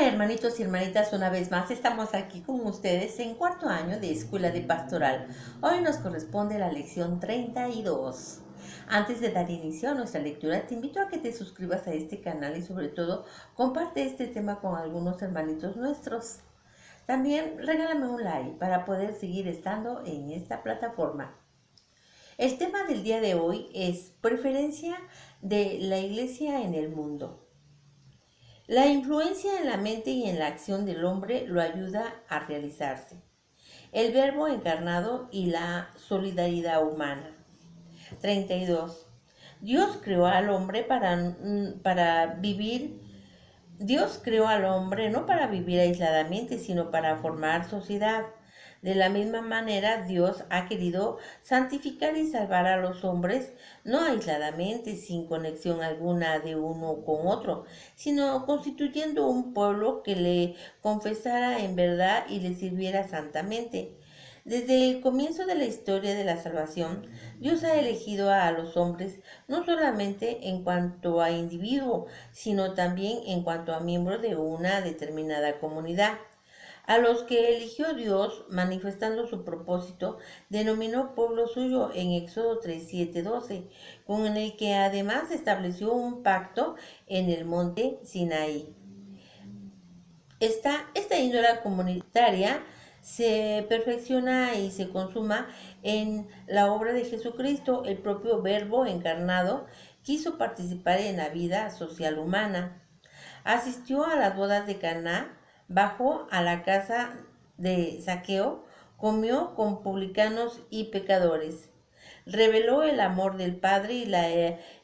Hermanitos y hermanitas, una vez más estamos aquí con ustedes en cuarto año de Escuela de Pastoral. Hoy nos corresponde la lección 32. Antes de dar inicio a nuestra lectura, te invito a que te suscribas a este canal y sobre todo comparte este tema con algunos hermanitos nuestros. También regálame un like para poder seguir estando en esta plataforma. El tema del día de hoy es preferencia de la iglesia en el mundo. La influencia en la mente y en la acción del hombre lo ayuda a realizarse. El verbo encarnado y la solidaridad humana. 32. Dios creó al hombre para vivir. Dios creó al hombre no para vivir aisladamente, sino para formar sociedad. De la misma manera, Dios ha querido santificar y salvar a los hombres, no aisladamente, sin conexión alguna de uno con otro, sino constituyendo un pueblo que le confesara en verdad y le sirviera santamente. Desde el comienzo de la historia de la salvación, Dios ha elegido a los hombres no solamente en cuanto a individuo, sino también en cuanto a miembro de una determinada comunidad. A los que eligió Dios, manifestando su propósito, denominó pueblo suyo en Éxodo 3:7-12, con el que además estableció un pacto en el monte Sinaí. Esta índole comunitaria se perfecciona y se consuma en la obra de Jesucristo. El propio Verbo encarnado quiso participar en la vida social humana. Asistió a las bodas de Caná, bajó a la casa de Zaqueo, comió con publicanos y pecadores. Reveló el amor del Padre y la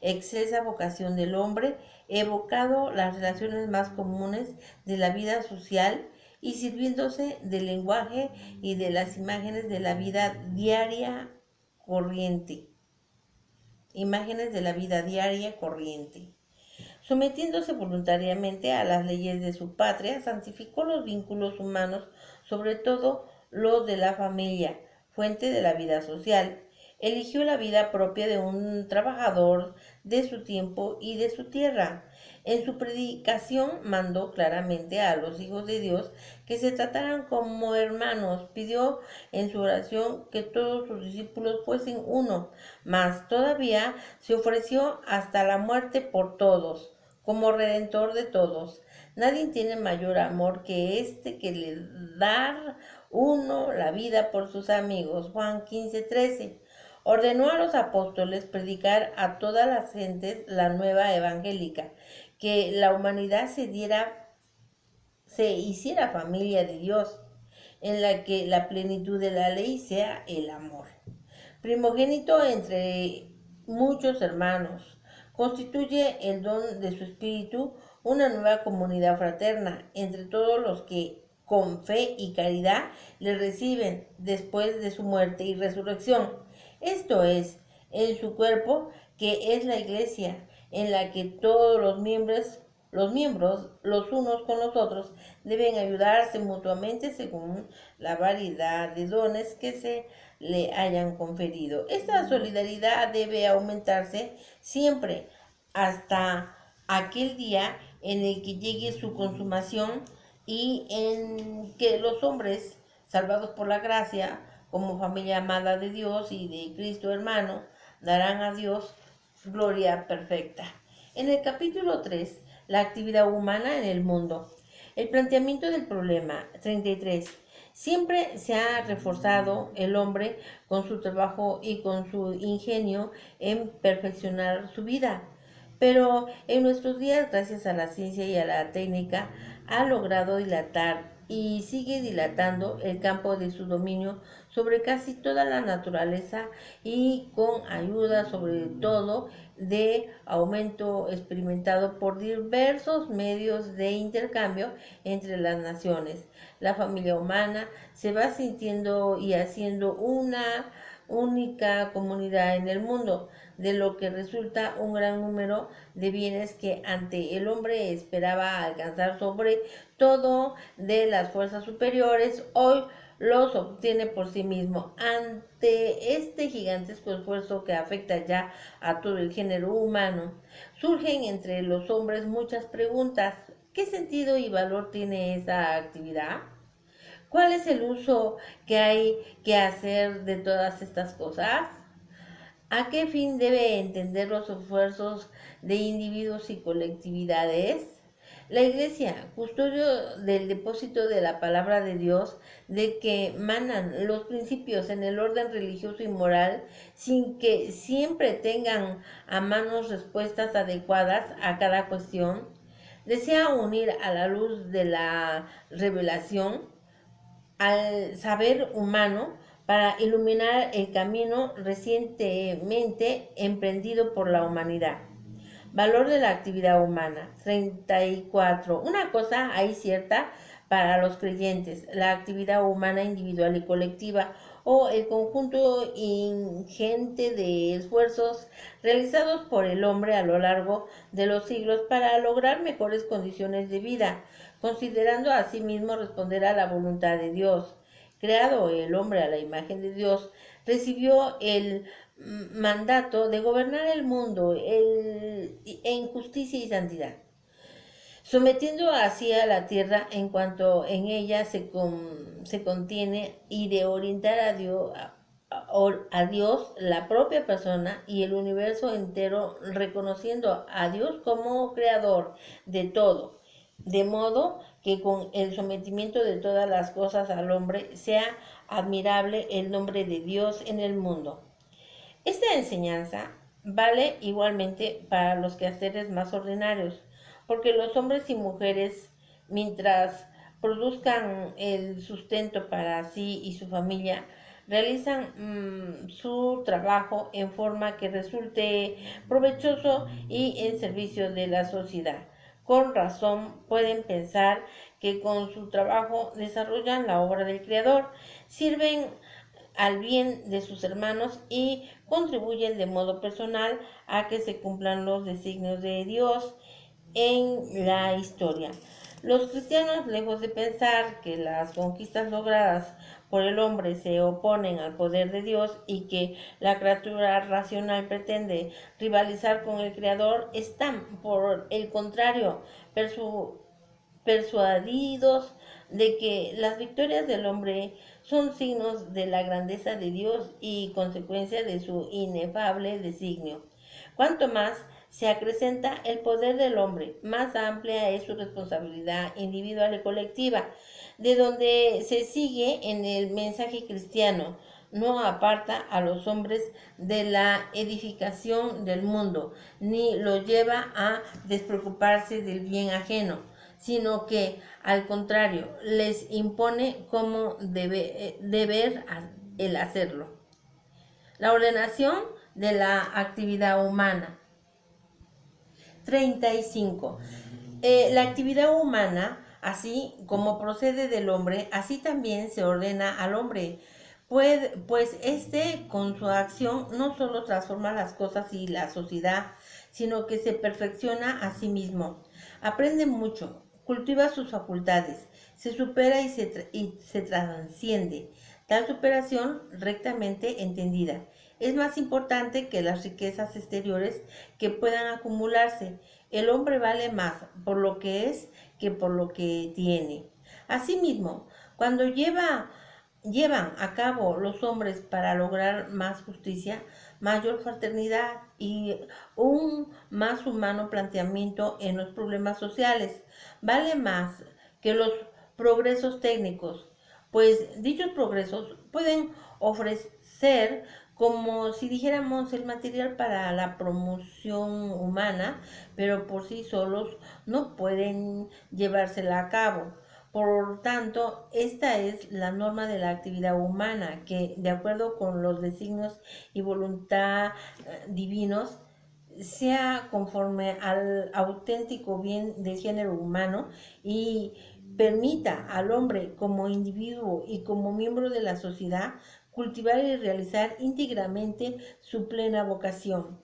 excelsa vocación del hombre, evocado las relaciones más comunes de la vida social y sirviéndose del lenguaje y de las imágenes de la vida diaria corriente. Imágenes de la vida diaria corriente. Sometiéndose voluntariamente a las leyes de su patria, santificó los vínculos humanos, sobre todo los de la familia, fuente de la vida social. Eligió la vida propia de un trabajador de su tiempo y de su tierra. En su predicación mandó claramente a los hijos de Dios que se trataran como hermanos. Pidió en su oración que todos sus discípulos fuesen uno, mas todavía se ofreció hasta la muerte por todos como redentor de todos. Nadie tiene mayor amor que este que le dar uno la vida por sus amigos. Juan 15:13. Ordenó a los apóstoles predicar a todas las gentes la nueva evangélica, que la humanidad se hiciera familia de Dios, en la que la plenitud de la ley sea el amor. Primogénito entre muchos hermanos, constituye el don de su espíritu una nueva comunidad fraterna entre todos los que con fe y caridad le reciben después de su muerte y resurrección. Esto es, en su cuerpo, que es la iglesia, en la que todos los miembros, los unos con los otros, deben ayudarse mutuamente según la variedad de dones que se le hayan conferido. Esta solidaridad debe aumentarse siempre hasta aquel día en el que llegue su consumación y en que los hombres, salvados por la gracia, como familia amada de Dios y de Cristo hermano, darán a Dios gloria perfecta. En el capítulo 3, la actividad humana en el mundo. El planteamiento del problema 33. Siempre se ha reforzado el hombre con su trabajo y con su ingenio en perfeccionar su vida. Pero en nuestros días, gracias a la ciencia y a la técnica, ha logrado dilatar y sigue dilatando el campo de su dominio sobre casi toda la naturaleza y con ayuda sobre todo de aumento experimentado por diversos medios de intercambio entre las naciones. La familia humana se va sintiendo y haciendo una única comunidad en el mundo, de lo que resulta un gran número de bienes que ante el hombre esperaba alcanzar sobre todo de las fuerzas superiores, hoy los obtiene por sí mismo. Ante este gigantesco esfuerzo que afecta ya a todo el género humano, surgen entre los hombres muchas preguntas. ¿Qué sentido y valor tiene esa actividad? ¿Cuál es el uso que hay que hacer de todas estas cosas? ¿A qué fin debe entender los esfuerzos de individuos y colectividades? La Iglesia, custodio del depósito de la palabra de Dios, de que manan los principios en el orden religioso y moral, sin que siempre tengan a manos respuestas adecuadas a cada cuestión, desea unir a la luz de la revelación al saber humano para iluminar el camino recientemente emprendido por la humanidad. Valor de la actividad humana. 34. Una cosa hay cierta para los creyentes, la actividad humana individual y colectiva o el conjunto ingente de esfuerzos realizados por el hombre a lo largo de los siglos para lograr mejores condiciones de vida, considerando a sí mismo responder a la voluntad de Dios. Creado el hombre a la imagen de Dios, recibió el mandato de gobernar el mundo en justicia y santidad, sometiendo así a la tierra en cuanto en ella se contiene y de orientar a Dios la propia persona y el universo entero, reconociendo a Dios como creador de todo, de modo que con el sometimiento de todas las cosas al hombre sea admirable el nombre de Dios en el mundo. Esta enseñanza vale igualmente para los quehaceres más ordinarios, porque los hombres y mujeres, mientras produzcan el sustento para sí y su familia, realizan su trabajo en forma que resulte provechoso y en servicio de la sociedad. Con razón pueden pensar que con su trabajo desarrollan la obra del Creador, sirven al bien de sus hermanos y contribuyen de modo personal a que se cumplan los designios de Dios en la historia. Los cristianos, lejos de pensar que las conquistas logradas por el hombre se oponen al poder de Dios y que la criatura racional pretende rivalizar con el Creador, están, por el contrario, persuadidos de que las victorias del hombre son signos de la grandeza de Dios y consecuencia de su inefable designio. Cuanto más se acrecenta el poder del hombre, más amplia es su responsabilidad individual y colectiva, de donde se sigue en el mensaje cristiano. No aparta a los hombres de la edificación del mundo, ni los lleva a despreocuparse del bien ajeno, sino que al contrario les impone como deber el hacerlo. La ordenación de la actividad humana. 35. La actividad humana, así como procede del hombre, así también se ordena al hombre, pues éste con su acción no solo transforma las cosas y la sociedad, sino que se perfecciona a sí mismo, aprende mucho, cultiva sus facultades, se supera y se transciende. Tal superación, rectamente entendida, es más importante que las riquezas exteriores que puedan acumularse. El hombre vale más por lo que es que por lo que tiene. Asimismo, cuando llevan a cabo los hombres para lograr más justicia, mayor fraternidad y un más humano planteamiento en los problemas sociales, vale más que los progresos técnicos, pues dichos progresos pueden ofrecer, como si dijéramos, el material para la promoción humana, pero por sí solos no pueden llevársela a cabo. Por tanto, esta es la norma de la actividad humana, que, de acuerdo con los designios y voluntad divinos, sea conforme al auténtico bien del género humano y permita al hombre como individuo y como miembro de la sociedad cultivar y realizar íntegramente su plena vocación.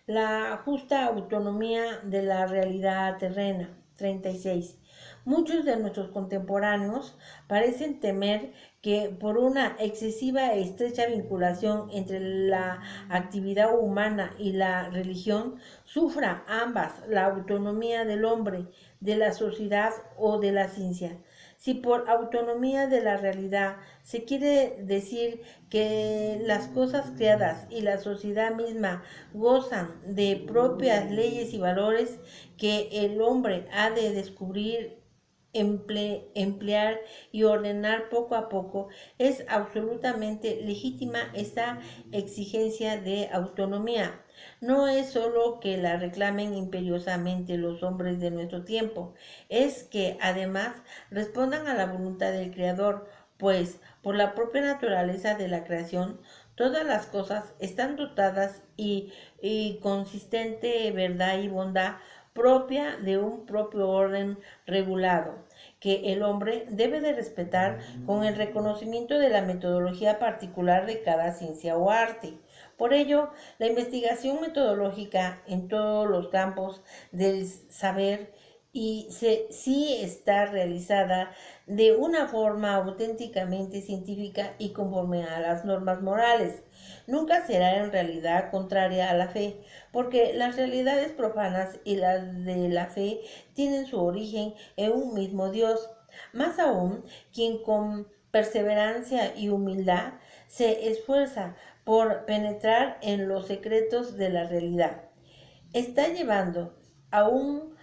La justa autonomía de la realidad terrena. 36. Muchos de nuestros contemporáneos parecen temer que por una excesiva e estrecha vinculación entre la actividad humana y la religión, sufra ambas la autonomía del hombre, de la sociedad o de la ciencia. Si por autonomía de la realidad se quiere decir que las cosas creadas y la sociedad misma gozan de propias leyes y valores que el hombre ha de descubrir, emplear y ordenar poco a poco, es absolutamente legítima esta exigencia de autonomía. No es sólo que la reclamen imperiosamente los hombres de nuestro tiempo, es que además respondan a la voluntad del Creador, pues por la propia naturaleza de la creación, todas las cosas están dotadas y consistente verdad y bondad propia de un propio orden regulado, que el hombre debe de respetar con el reconocimiento de la metodología particular de cada ciencia o arte. Por ello, la investigación metodológica en todos los campos del saber sí está realizada de una forma auténticamente científica y conforme a las normas morales. Nunca será en realidad contraria a la fe, porque las realidades profanas y las de la fe tienen su origen en un mismo Dios. Más aún, quien con perseverancia y humildad se esfuerza por penetrar en los secretos de la realidad, está llevando, aún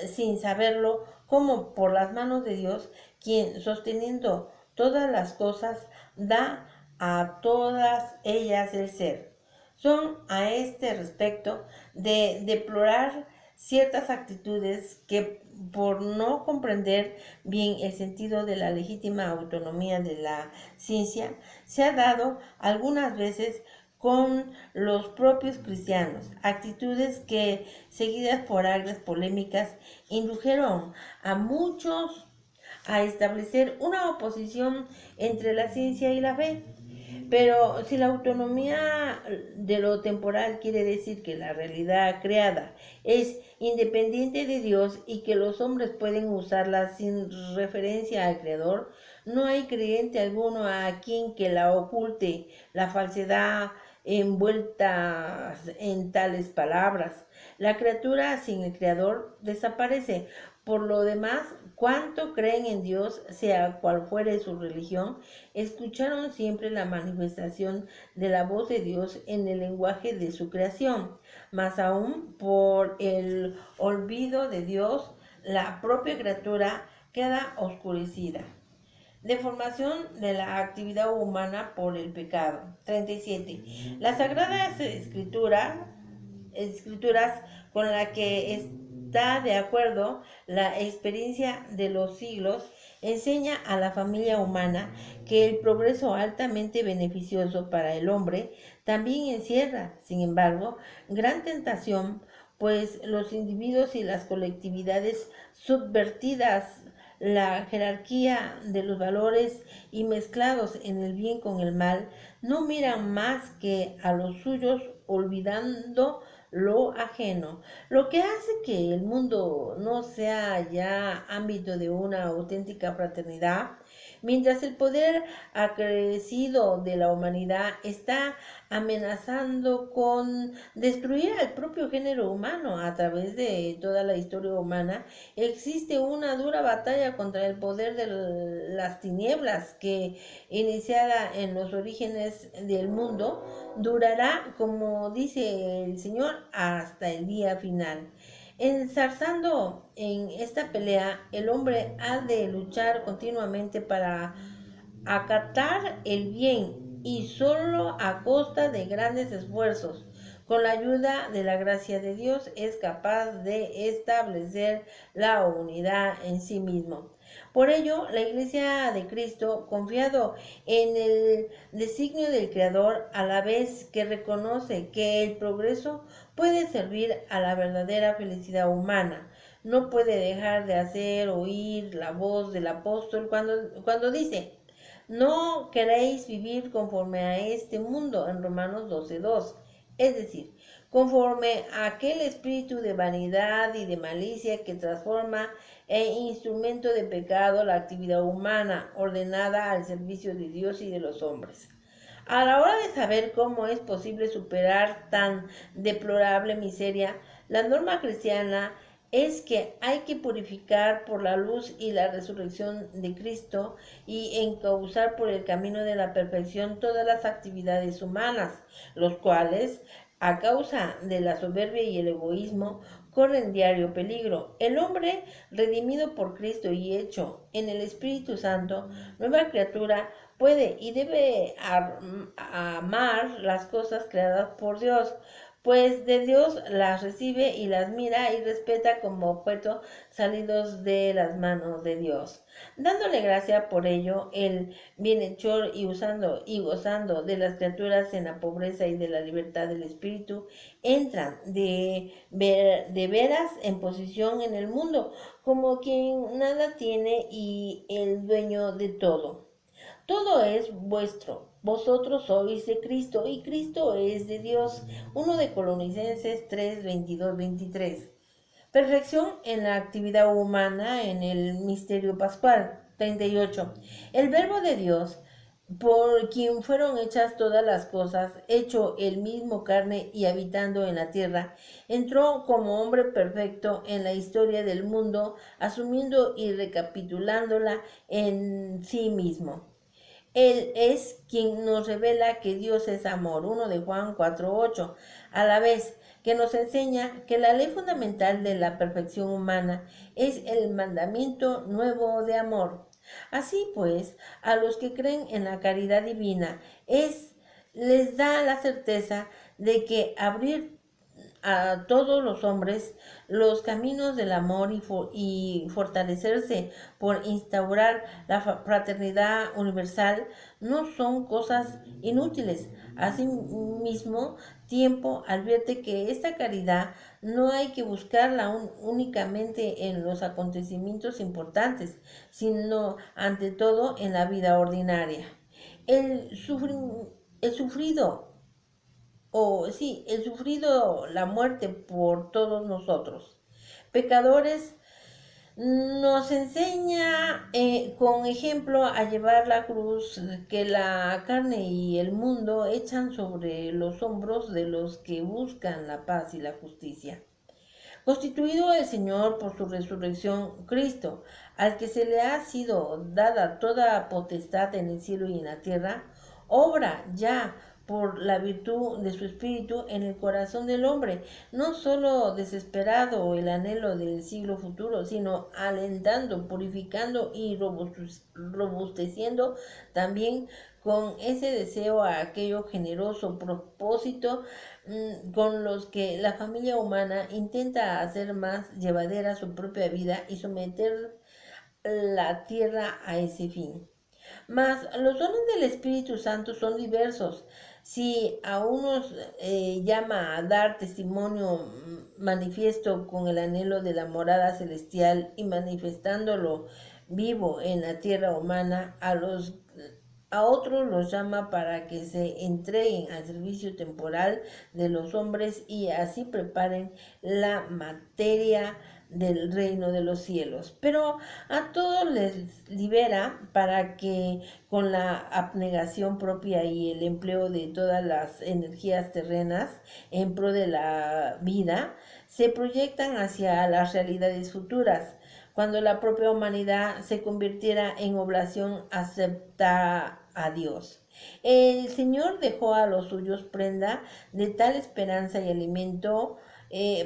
sin saberlo, como por las manos de Dios, quien sosteniendo todas las cosas da a todas ellas el ser. Son a este respecto de deplorar ciertas actitudes que por no comprender bien el sentido de la legítima autonomía de la ciencia, se ha dado algunas veces con los propios cristianos, actitudes que, seguidas por agrias polémicas, indujeron a muchos a establecer una oposición entre la ciencia y la fe. Pero si la autonomía de lo temporal quiere decir que la realidad creada es independiente de Dios y que los hombres pueden usarla sin referencia al Creador, no hay creyente alguno a quien que la oculte la falsedad envuelta en tales palabras. La criatura sin el Creador desaparece. Por lo demás, cuanto creen en Dios, sea cual fuere su religión, escucharon siempre la manifestación de la voz de Dios en el lenguaje de su creación. Más aún, por el olvido de Dios, la propia criatura queda oscurecida. Deformación de la actividad humana por el pecado. 37. Las sagradas escrituras con la que está de acuerdo la experiencia de los siglos, enseña a la familia humana que el progreso altamente beneficioso para el hombre también encierra, sin embargo, gran tentación, pues los individuos y las colectividades subvertidas la jerarquía de los valores y mezclados en el bien con el mal, no miran más que a los suyos olvidando lo ajeno, lo que hace que el mundo no sea ya ámbito de una auténtica fraternidad, mientras el poder acrecido de la humanidad está amenazando con destruir al propio género humano. A través de toda la historia humana existe una dura batalla contra el poder de las tinieblas que, iniciada en los orígenes del mundo, durará, como dice el Señor, hasta el día final. Enzarzando en esta pelea, el hombre ha de luchar continuamente para acatar el bien y solo a costa de grandes esfuerzos. Con la ayuda de la gracia de Dios es capaz de establecer la unidad en sí mismo. Por ello, la Iglesia de Cristo, confiado en el designio del Creador, a la vez que reconoce que el progreso puede servir a la verdadera felicidad humana, no puede dejar de hacer oír la voz del apóstol cuando dice: no queréis vivir conforme a este mundo, en Romanos 12:2. Es decir, conforme a aquel espíritu de vanidad y de malicia que transforma en instrumento de pecado la actividad humana ordenada al servicio de Dios y de los hombres. A la hora de saber cómo es posible superar tan deplorable miseria, la norma cristiana es que hay que purificar por la luz y la resurrección de Cristo y encauzar por el camino de la perfección todas las actividades humanas, los cuales, a causa de la soberbia y el egoísmo, corren diario peligro. El hombre, redimido por Cristo y hecho en el Espíritu Santo, nueva criatura, puede y debe amar las cosas creadas por Dios, pues de Dios las recibe y las mira y respeta como objeto salidos de las manos de Dios. Dándole gracia por ello, el bienhechor y usando y gozando de las criaturas en la pobreza y de la libertad del espíritu, entran de veras en posición en el mundo, como quien nada tiene y el dueño de todo. Todo es vuestro. Vosotros sois de Cristo y Cristo es de Dios. 1 de Colosenses 3, 22, 23. Perfección en la actividad humana en el misterio pascual. 38. El verbo de Dios, por quien fueron hechas todas las cosas, hecho el mismo carne y habitando en la tierra, entró como hombre perfecto en la historia del mundo, asumiendo y recapitulándola en sí mismo. Él es quien nos revela que Dios es amor, 1 de Juan 4:8, a la vez que nos enseña que la ley fundamental de la perfección humana es el mandamiento nuevo de amor. Así pues, a los que creen en la caridad divina les da la certeza de que abrir a todos los hombres los caminos del amor y fortalecerse por instaurar la fraternidad universal no son cosas inútiles. Asimismo, tiempo advierte que esta caridad no hay que buscarla únicamente en los acontecimientos importantes, sino ante todo en la vida ordinaria. El sufrido el sufrido la muerte por todos nosotros, pecadores, nos enseña con ejemplo a llevar la cruz que la carne y el mundo echan sobre los hombros de los que buscan la paz y la justicia. Constituido el Señor por su resurrección, Cristo, al que se le ha sido dada toda potestad en el cielo y en la tierra, obra ya por la virtud de su espíritu en el corazón del hombre, no solo desesperado el anhelo del siglo futuro, sino alentando, purificando y robusteciendo también con ese deseo a aquello generoso propósito con los que la familia humana intenta hacer más llevadera su propia vida y someter la tierra a ese fin. Mas los dones del Espíritu Santo son diversos. Si a unos llama a dar testimonio manifiesto con el anhelo de la morada celestial y manifestándolo vivo en la tierra humana, a otros los llama para que se entreguen al servicio temporal de los hombres y así preparen la materia del reino de los cielos. Pero a todos les libera para que con la abnegación propia y el empleo de todas las energías terrenas en pro de la vida, se proyectan hacia las realidades futuras. Cuando la propia humanidad se convirtiera en oblación acepta a Dios. El Señor dejó a los suyos prenda de tal esperanza y alimento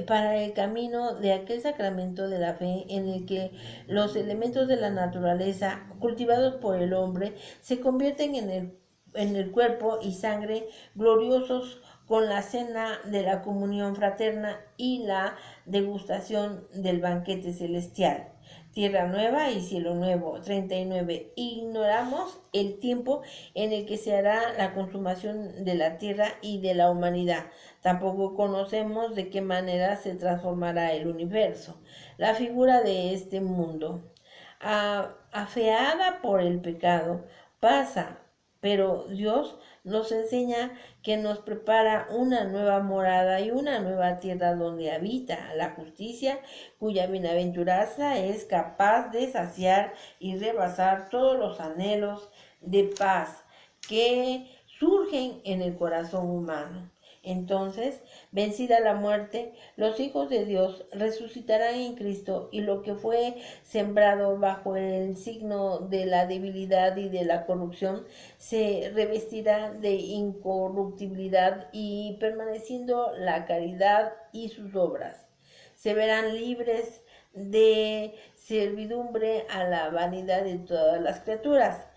para el camino de aquel sacramento de la fe en el que los elementos de la naturaleza cultivados por el hombre se convierten en el cuerpo y sangre gloriosos con la cena de la comunión fraterna y la degustación del banquete celestial. Tierra nueva y cielo nuevo. 39. Ignoramos el tiempo en el que se hará la consumación de la tierra y de la humanidad. Tampoco conocemos de qué manera se transformará el universo. La figura de este mundo, afeada por el pecado, pasa Pero Dios nos enseña que nos prepara una nueva morada y una nueva tierra donde habita la justicia, cuya bienaventuranza es capaz de saciar y rebasar todos los anhelos de paz que surgen en el corazón humano. Entonces, vencida la muerte, los hijos de Dios resucitarán en Cristo y lo que fue sembrado bajo el signo de la debilidad y de la corrupción se revestirá de incorruptibilidad y permaneciendo la caridad y sus obras. Se verán libres de servidumbre a la vanidad de todas las criaturas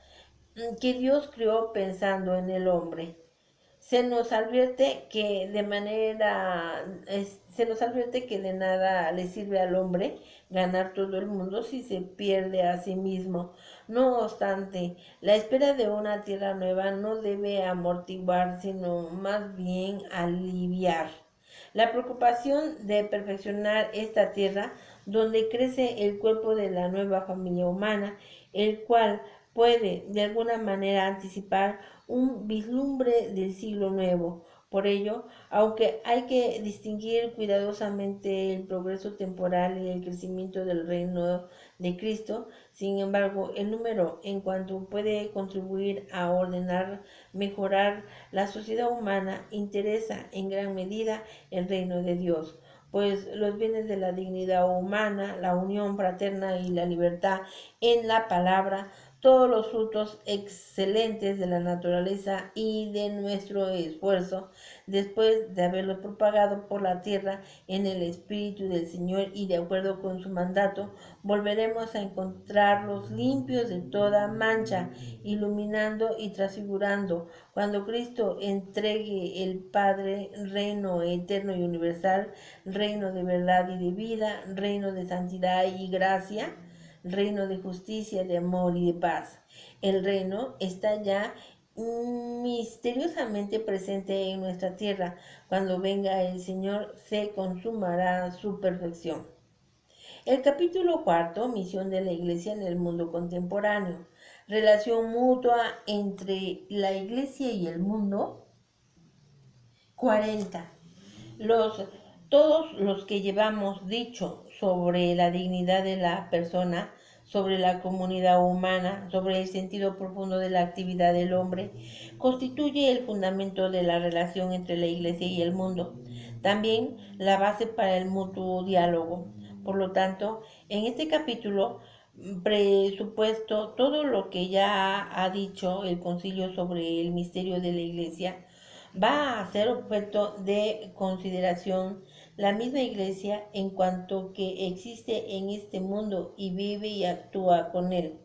que Dios creó pensando en el hombre. Se nos advierte que se nos advierte que de nada le sirve al hombre ganar todo el mundo si se pierde a sí mismo. No obstante, la espera de una tierra nueva no debe amortiguar, sino más bien aliviar. La preocupación de perfeccionar esta tierra donde crece el cuerpo de la nueva familia humana, el cual puede de alguna manera anticipar un vislumbre del siglo nuevo. Por ello, aunque hay que distinguir cuidadosamente el progreso temporal y el crecimiento del reino de Cristo, sin embargo, el número en cuanto puede contribuir a ordenar, mejorar la sociedad humana, interesa en gran medida el reino de Dios, pues los bienes de la dignidad humana, la unión fraterna y la libertad en la palabra, todos los frutos excelentes de la naturaleza y de nuestro esfuerzo, después de haberlos propagado por la tierra en el Espíritu del Señor y de acuerdo con su mandato, volveremos a encontrarlos limpios de toda mancha, iluminando y transfigurando, cuando Cristo entregue el Padre, reino eterno y universal, reino de verdad y de vida, reino de santidad y gracia, reino de justicia, de amor y de paz. El reino está ya misteriosamente presente en nuestra tierra. Cuando venga el Señor se consumará su perfección. El capítulo cuarto, misión de la Iglesia en el mundo contemporáneo. Relación mutua entre la Iglesia y el mundo. 40. Los, todos los que llevamos dicho sobre la dignidad de la persona, sobre la comunidad humana, sobre el sentido profundo de la actividad del hombre, constituye el fundamento de la relación entre la Iglesia y el mundo, también la base para el mutuo diálogo. Por lo tanto, en este capítulo presupuesto todo lo que ya ha dicho el concilio sobre el misterio de la Iglesia, va a ser objeto de consideración la misma Iglesia en cuanto que existe en este mundo y vive y actúa con él.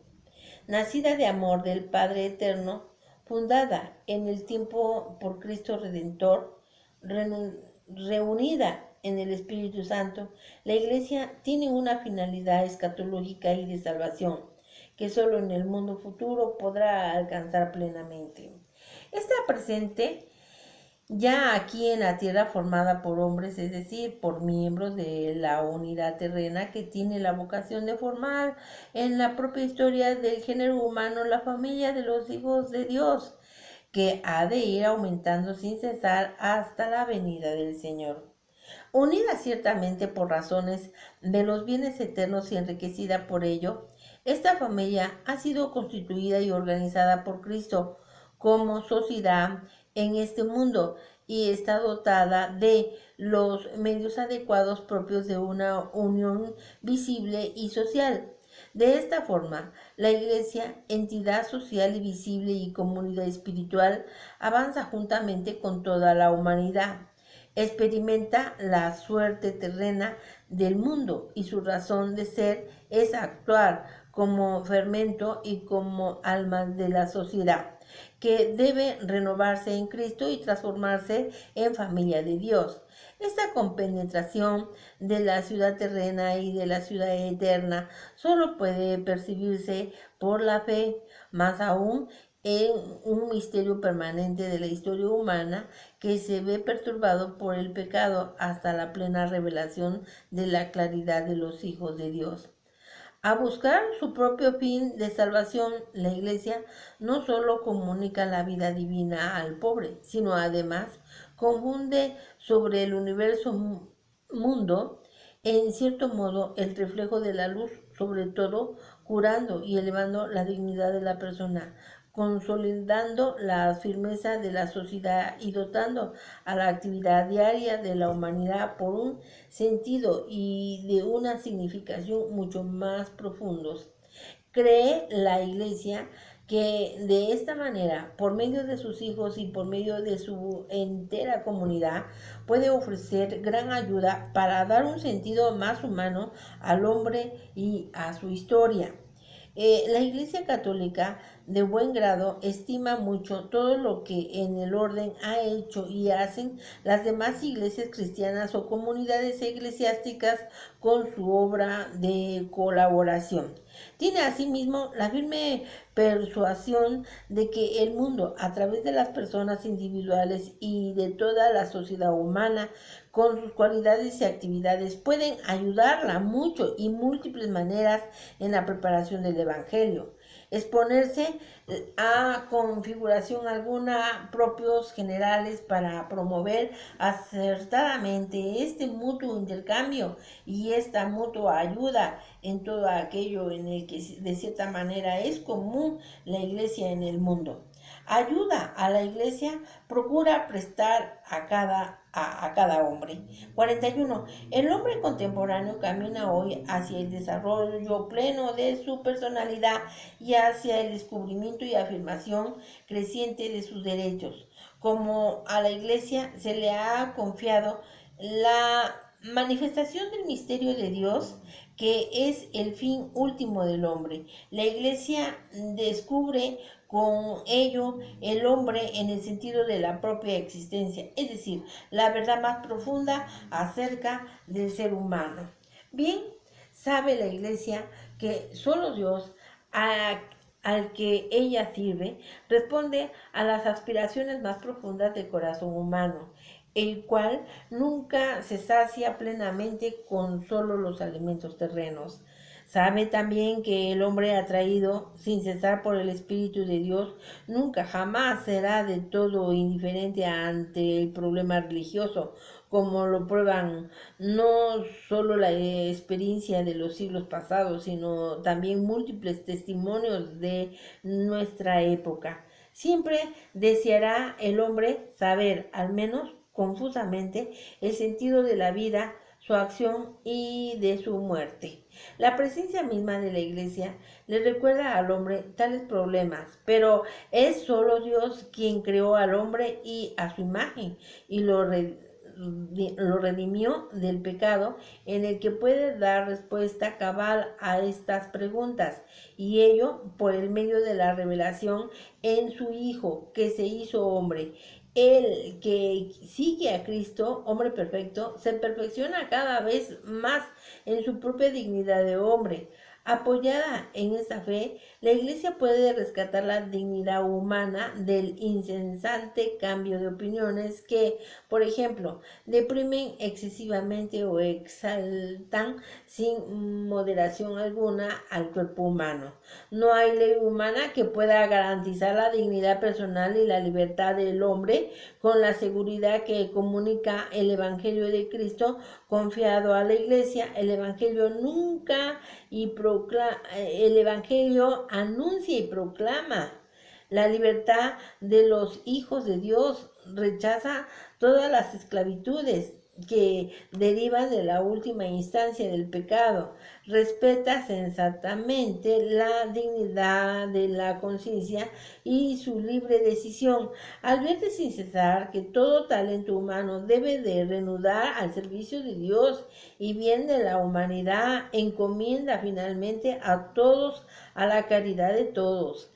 Nacida de amor del Padre Eterno, fundada en el tiempo por Cristo Redentor, reunida en el Espíritu Santo, la Iglesia tiene una finalidad escatológica y de salvación que solo en el mundo futuro podrá alcanzar plenamente. Está presente ya aquí en la tierra formada por hombres, es decir, por miembros de la unidad terrena que tiene la vocación de formar en la propia historia del género humano la familia de los hijos de Dios, que ha de ir aumentando sin cesar hasta la venida del Señor. Unida ciertamente por razones de los bienes eternos y enriquecida por ello, esta familia ha sido constituida y organizada por Cristo como sociedad en este mundo y está dotada de los medios adecuados propios de una unión visible y social. De esta forma, la Iglesia, entidad social y visible y comunidad espiritual, avanza juntamente con toda la humanidad. Experimenta la suerte terrena del mundo y su razón de ser es actuar como fermento y como alma de la sociedad, que debe renovarse en Cristo y transformarse en familia de Dios. Esta compenetración de la ciudad terrena y de la ciudad eterna solo puede percibirse por la fe, más aún en un misterio permanente de la historia humana que se ve perturbado por el pecado hasta la plena revelación de la claridad de los hijos de Dios. A buscar su propio fin de salvación, la Iglesia no solo comunica la vida divina al pobre, sino además confunde sobre el universo mundo, en cierto modo, el reflejo de la luz, sobre todo curando y elevando la dignidad de la persona, consolidando la firmeza de la sociedad y dotando a la actividad diaria de la humanidad por un sentido y de una significación mucho más profundos. Cree la Iglesia que de esta manera, por medio de sus hijos y por medio de su entera comunidad, puede ofrecer gran ayuda para dar un sentido más humano al hombre y a su historia. La Iglesia Católica de buen grado estima mucho todo lo que en el orden ha hecho y hacen las demás iglesias cristianas o comunidades eclesiásticas con su obra de colaboración. Tiene asimismo la firme persuasión de que el mundo, a través de las personas individuales y de toda la sociedad humana, con sus cualidades y actividades, pueden ayudarla mucho y múltiples maneras en la preparación del Evangelio. Exponerse a configuración alguna propios generales para promover acertadamente este mutuo intercambio y esta mutua ayuda en todo aquello en el que de cierta manera es común la iglesia en el mundo. Ayuda a la iglesia, procura prestar a cada hombre. 41. El hombre contemporáneo camina hoy hacia el desarrollo pleno de su personalidad y hacia el descubrimiento y afirmación creciente de sus derechos. Como a la iglesia se le ha confiado la manifestación del misterio de Dios, que es el fin último del hombre. La iglesia descubre con ello el hombre en el sentido de la propia existencia, es decir, la verdad más profunda acerca del ser humano. Bien, sabe la iglesia que solo Dios, al que ella sirve, responde a las aspiraciones más profundas del corazón humano, el cual nunca se sacia plenamente con solo los alimentos terrenos. Sabe también que el hombre atraído sin cesar por el Espíritu de Dios nunca jamás será de todo indiferente ante el problema religioso, como lo prueban no solo la experiencia de los siglos pasados, sino también múltiples testimonios de nuestra época. Siempre deseará el hombre saber, al menos confusamente, el sentido de la vida, su acción y de su muerte. La presencia misma de la iglesia le recuerda al hombre tales problemas, pero es solo Dios quien creó al hombre y a su imagen y lo redimió del pecado, en el que puede dar respuesta cabal a estas preguntas, y ello por el medio de la revelación en su Hijo, que se hizo hombre. El que sigue a Cristo, hombre perfecto, se perfecciona cada vez más en su propia dignidad de hombre. Apoyada en esta fe, la Iglesia puede rescatar la dignidad humana del incesante cambio de opiniones que, por ejemplo, deprimen excesivamente o exaltan sin moderación alguna al cuerpo humano. No hay ley humana que pueda garantizar la dignidad personal y la libertad del hombre con la seguridad que comunica el Evangelio de Cristo confiado a la Iglesia. El Evangelio el Evangelio anuncia y proclama la libertad de los hijos de Dios, rechaza todas las esclavitudes que derivan de la última instancia del pecado, respeta sensatamente la dignidad de la conciencia y su libre decisión, advierte sin cesar que todo talento humano debe de reanudar al servicio de Dios y bien de la humanidad, encomienda finalmente a todos a la caridad de todos.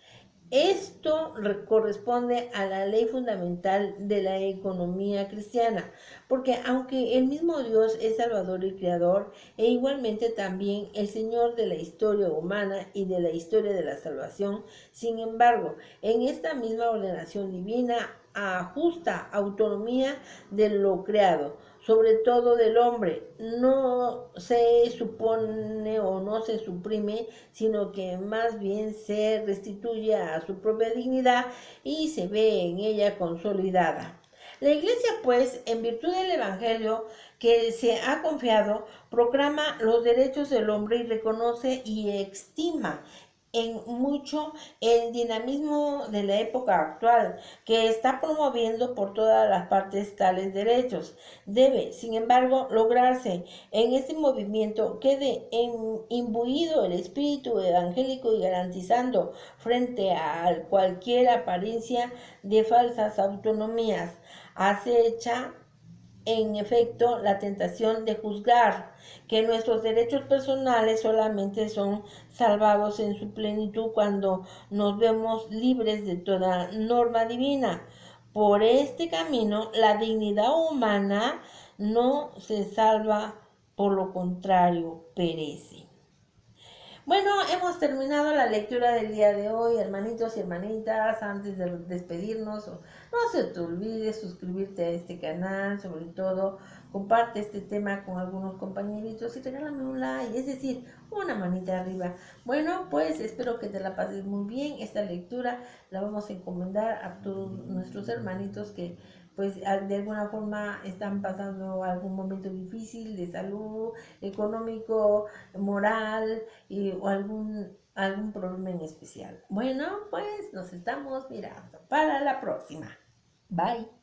Esto corresponde a la ley fundamental de la economía cristiana, porque aunque el mismo Dios es Salvador y Creador, e igualmente también el Señor de la historia humana y de la historia de la salvación, sin embargo, en esta misma ordenación divina ajusta autonomía de lo creado, sobre todo del hombre. No se supone o no se suprime, sino que más bien se restituye a su propia dignidad y se ve en ella consolidada. La Iglesia, pues, en virtud del Evangelio que se ha confiado, proclama los derechos del hombre y reconoce y estima en mucho el dinamismo de la época actual, que está promoviendo por todas las partes tales derechos. Debe, sin embargo, lograrse en este movimiento quede imbuido el espíritu evangélico y garantizando frente a cualquier apariencia de falsas autonomías. Acecha en efecto la tentación de juzgar que nuestros derechos personales solamente son salvados en su plenitud cuando nos vemos libres de toda norma divina. Por este camino, la dignidad humana no se salva, por lo contrario, perece. Bueno, hemos terminado la lectura del día de hoy, hermanitos y hermanitas. Antes de despedirnos, no se te olvide suscribirte a este canal, sobre todo comparte este tema con algunos compañeritos y regálame un like, es decir, una manita arriba. Bueno, pues espero que te la pases muy bien. Esta lectura la vamos a encomendar a todos nuestros hermanitos que pues de alguna forma están pasando algún momento difícil de salud, económico, moral o algún problema en especial. Bueno, pues nos estamos mirando para la próxima. Bye.